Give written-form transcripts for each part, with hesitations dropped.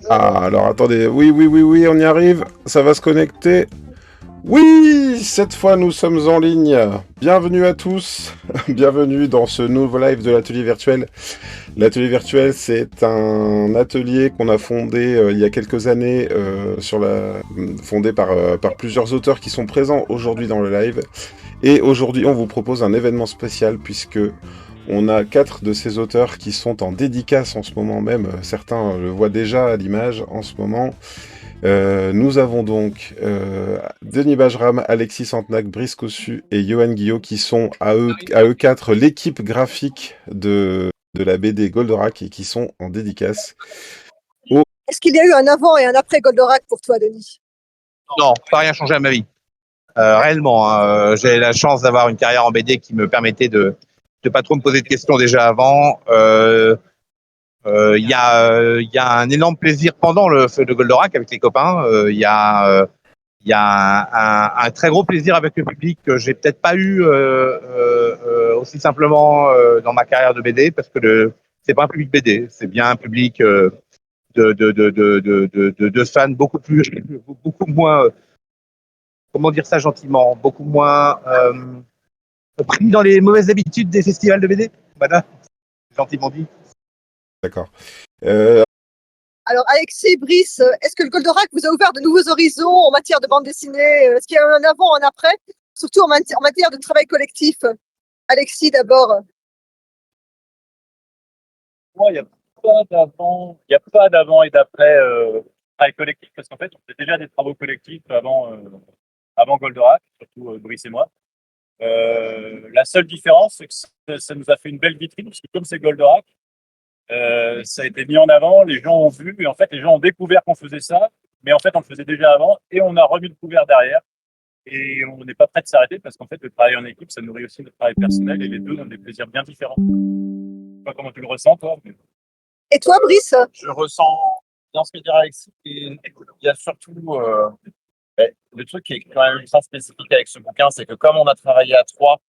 Ah, alors attendez, oui, oui, oui, oui, on y arrive, ça va se connecter. Oui, cette fois nous sommes en ligne. Bienvenue à tous, bienvenue dans ce nouveau live de l'atelier virtuel. L'atelier virtuel, c'est un atelier qu'on a fondé il y a quelques années, fondé par plusieurs auteurs qui sont présents aujourd'hui dans le live. Et aujourd'hui, on vous propose un événement spécial puisque on a 4 de ces auteurs qui sont en dédicace en ce moment même. Certains le voient déjà à l'image en ce moment. Nous avons donc Denis Bajram, Alexis Santenac, Brice Cossu et Johan Guillot qui sont à eux 4 l'équipe graphique de la BD Goldorak et qui sont en dédicace. Est-ce qu'il y a eu un avant et un après Goldorak pour toi, Denis? Non, pas rien changé à ma vie. Réellement, hein, j'ai la chance d'avoir une carrière en BD qui me permettait de pas trop me poser de questions déjà avant. Il y a un énorme plaisir pendant le feu de Goldorak avec les copains. Il y a un très gros plaisir avec le public que j'ai peut-être pas eu aussi simplement dans ma carrière de BD parce que c'est pas un public BD, c'est bien un public de fans beaucoup moins, comment dire ça gentiment, beaucoup moins pris dans les mauvaises habitudes des festivals de BD. Voilà, gentiment dit. D'accord. Alors, Alexis, Brice, est-ce que le Goldorak vous a ouvert de nouveaux horizons en matière de bande dessinée? Est-ce qu'il y a eu un avant, un après? Surtout en matière de travail collectif. Alexis, d'abord. Moi, il n'y a pas d'avant et d'après travail collectif, parce qu'en fait, on faisait déjà des travaux collectifs avant Goldorak, surtout Brice et moi. La seule différence, c'est que ça nous a fait une belle vitrine, parce que comme c'est Goldorak, ça a été mis en avant, les gens ont vu, et en fait, les gens ont découvert qu'on faisait ça, mais en fait, on le faisait déjà avant, et on a remis le couvert derrière, et on n'est pas prêt de s'arrêter, parce qu'en fait, le travail en équipe, ça nourrit aussi notre travail personnel, et les deux ont des plaisirs bien différents. Je ne sais pas comment tu le ressens, toi, mais... Et toi, Brice? Je ressens bien ce que dit Alexis. Et il y a surtout le truc qui est quand même ultra spécifique avec ce bouquin, c'est que comme on a travaillé à trois,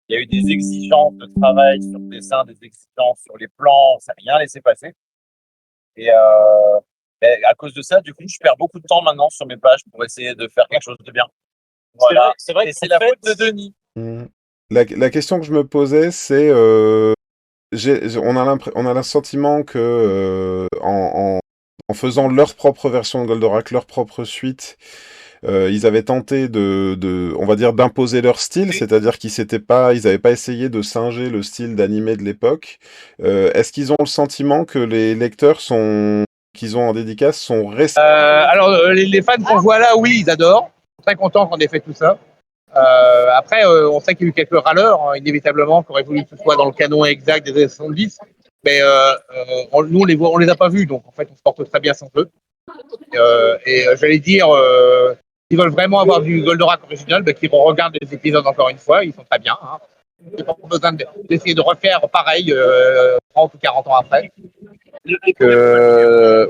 il y a eu des exigences de travail sur le dessin, des exigences sur les plans, ça n'a rien laissé passer. Et à cause de ça, du coup, je perds beaucoup de temps maintenant sur mes pages pour essayer de faire quelque chose de bien. Voilà. C'est vrai, et c'est la faute de Denis. La question que je me posais, c'est on a le sentiment que en faisant leur propre version de Goldorak, leur propre suite, ils avaient tenté on va dire, d'imposer leur style, c'est-à-dire ils n'avaient pas essayé de singer le style d'animé de l'époque. Est-ce qu'ils ont le sentiment que les lecteurs qu'ils ont en dédicace sont restés? Alors, les fans qu'on voit là, oui, ils adorent. Ils sont très contents qu'on ait fait tout ça. Après, on sait qu'il y a eu quelques râleurs, hein, inévitablement, qui auraient voulu que ce soit dans le canon exact des années 70. Mais nous, on les a pas vus, donc en fait, on se porte très bien sans eux. J'allais dire, s'ils veulent vraiment avoir du Goldorak original, qu'ils regardent les épisodes encore une fois, ils sont très bien. Hein. Il n'y a pas besoin d'essayer de refaire pareil 30 ou 40 ans après.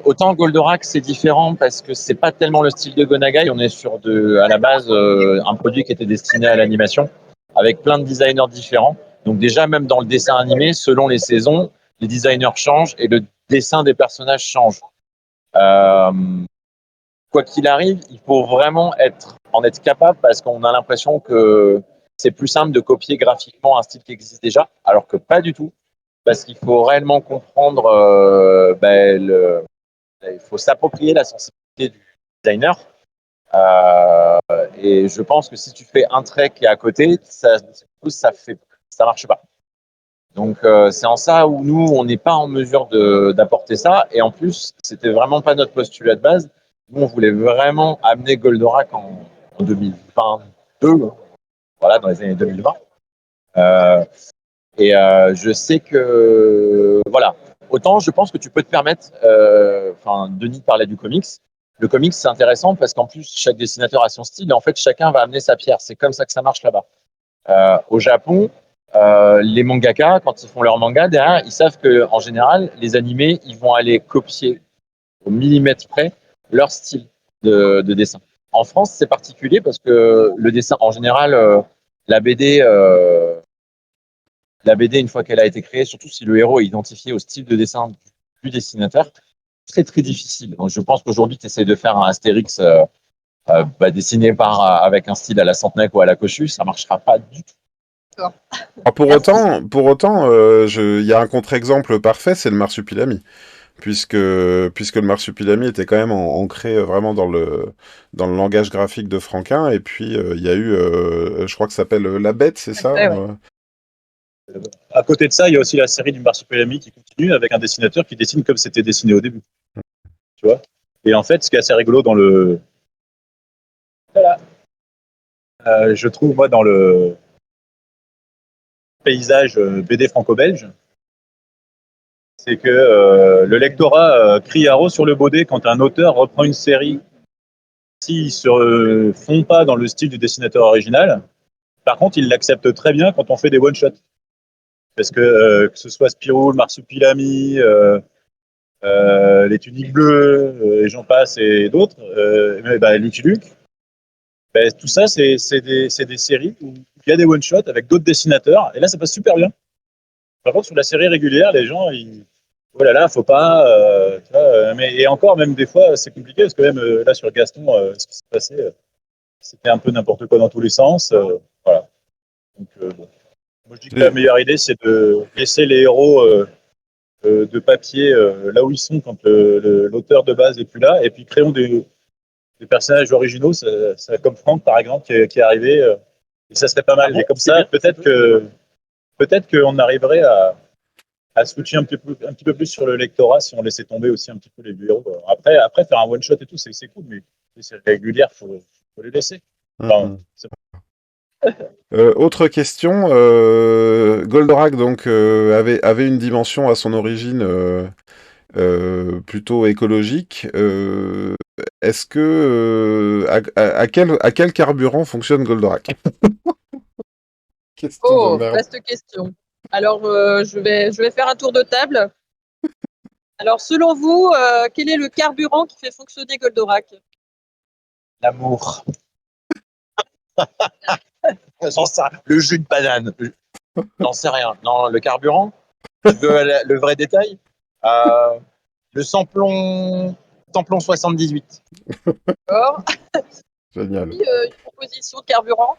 Autant Goldorak c'est différent parce que c'est pas tellement le style de Gonagai, on est sur à la base un produit qui était destiné à l'animation avec plein de designers différents. Donc déjà même dans le dessin animé, selon les saisons, les designers changent et le dessin des personnages change. Quoi qu'il arrive, il faut vraiment en être capable parce qu'on a l'impression que c'est plus simple de copier graphiquement un style qui existe déjà, alors que pas du tout. Parce qu'il faut réellement comprendre, il faut s'approprier la sensibilité du designer. Et je pense que si tu fais un trait qui est à côté, ça marche pas. Donc c'est en ça où nous, on n'est pas en mesure d'apporter ça. Et en plus, c'était vraiment pas notre postulat de base. Nous, on voulait vraiment amener Goldorak en 2022, voilà, dans les années 2020. Je sais que, voilà, autant je pense que tu peux te permettre, Denis parlait du comics. Le comics, c'est intéressant parce qu'en plus, chaque dessinateur a son style et en fait, chacun va amener sa pierre. C'est comme ça que ça marche là-bas. Au Japon, les mangaka, quand ils font leur manga, derrière, ils savent qu'en général, les animés, ils vont aller copier au millimètre près leur style de dessin. En France, c'est particulier parce que le dessin, en général, la BD, une fois qu'elle a été créée, surtout si le héros est identifié au style de dessin du dessinateur, très très difficile. Donc, je pense qu'aujourd'hui, tu essaies de faire un Astérix dessiné avec un style à la Centenaire ou à la Cochu, ça marchera pas du tout. Alors, pour autant, il y a un contre-exemple parfait, c'est le Marsupilami. Puisque le Marsupilami était quand même ancré vraiment dans le langage graphique de Franquin, et puis il y a eu, je crois que ça s'appelle La Bête, c'est ça? Ouais, ouais. À côté de ça, il y a aussi la série du Marsupilami qui continue avec un dessinateur qui dessine comme c'était dessiné au début. Tu vois. Et en fait, ce qui est assez rigolo dans le. Voilà. Je trouve, moi, dans le paysage BD franco-belge, c'est que le lectorat crie haro sur le baudet quand un auteur reprend une série. S'ils ne se font pas dans le style du dessinateur original, par contre, ils l'acceptent très bien quand on fait des one-shots. Parce que ce soit Spirou, le Marsupilami, les Tuniques Bleues, et j'en passe, et d'autres, Lucky Luke, tout ça, c'est des séries où il y a des one-shots avec d'autres dessinateurs, et là, ça passe super bien. Par contre, sur la série régulière, les gens, oh là là, faut pas. Tu vois, et encore, même des fois, c'est compliqué, parce que même là, sur Gaston, ce qui s'est passé, c'était un peu n'importe quoi dans tous les sens. Voilà. Donc, bon. Moi, je dis que la meilleure idée, c'est de laisser les héros de papier là où ils sont quand l'auteur de base n'est plus là, et puis créons des personnages originaux, comme Franck, par exemple, qui est arrivé, et ça serait pas mal. Et comme ça, peut-être qu'on arriverait à switcher un petit peu plus sur le lectorat si on laissait tomber aussi un petit peu les vieux héros. Après, faire un one-shot et tout, c'est cool, mais c'est régulière, faut les laisser. Enfin, Autre question, Goldorak donc avait une dimension à son origine plutôt écologique. Est-ce que à quel carburant fonctionne Goldorak? Question de Oh, merde. vaste question. Alors, je vais faire un tour de table. Alors, selon vous, quel est le carburant qui fait fonctionner Goldorak? L'amour. J'en sais rien. Le jus de banane. J'en sais rien. Non, le carburant. Tu veux le vrai détail? Le samplon 78. D'accord. Génial. Une proposition de carburant.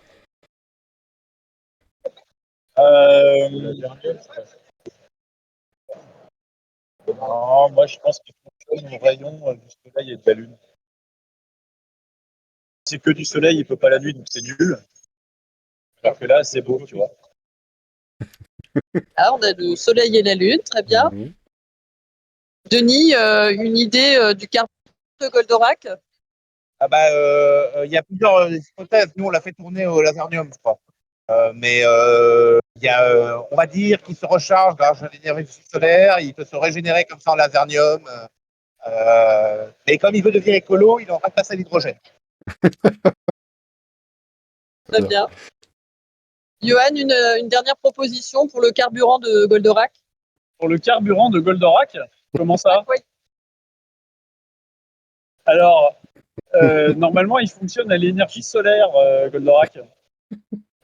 Non, moi, je pense qu'il fonctionne au rayon du soleil et de la lune. C'est que du soleil, il peut pas la nuit, donc c'est nul. Alors que là, c'est beau, tu vois. Ah, on a le soleil et la lune, très bien. Mhm. Denis, une idée du carburant de Goldorak? Ah bah, il y a plusieurs hypothèses. Nous, on l'a fait tourner au lasernium, je crois. Mais il y a, on va dire qu'il se recharge grâce à l'énergie solaire, il peut se régénérer comme ça en lasernium. Mais comme il veut devenir écolo, il est en train de passer à l'hydrogène. Très bien. Johan, une dernière proposition pour le carburant de Goldorak? Pour le carburant de Goldorak, comment ça? Oui. Alors, normalement, il fonctionne à l'énergie solaire, Goldorak.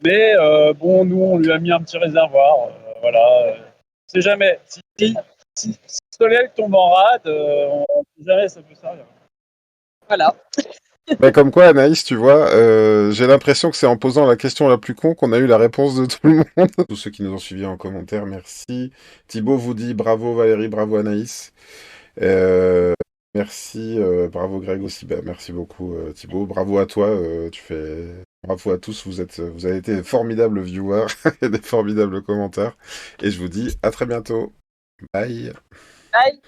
Mais bon, nous, on lui a mis un petit réservoir. Voilà. On sait jamais. Si le soleil tombe en rade, on sait jamais, ça peut servir. Voilà. Bah, comme quoi, Anaïs, tu vois, j'ai l'impression que c'est en posant la question la plus con qu'on a eu la réponse de tout le monde. Tous ceux qui nous ont suivis en commentaire, merci. Thibaut vous dit bravo Valérie, bravo Anaïs. Merci, bravo Greg aussi. Bah, merci beaucoup Thibaut. Bravo à toi. Bravo à tous. Vous avez été de formidables viewers et des formidables commentaires. Et je vous dis à très bientôt. Bye. Bye.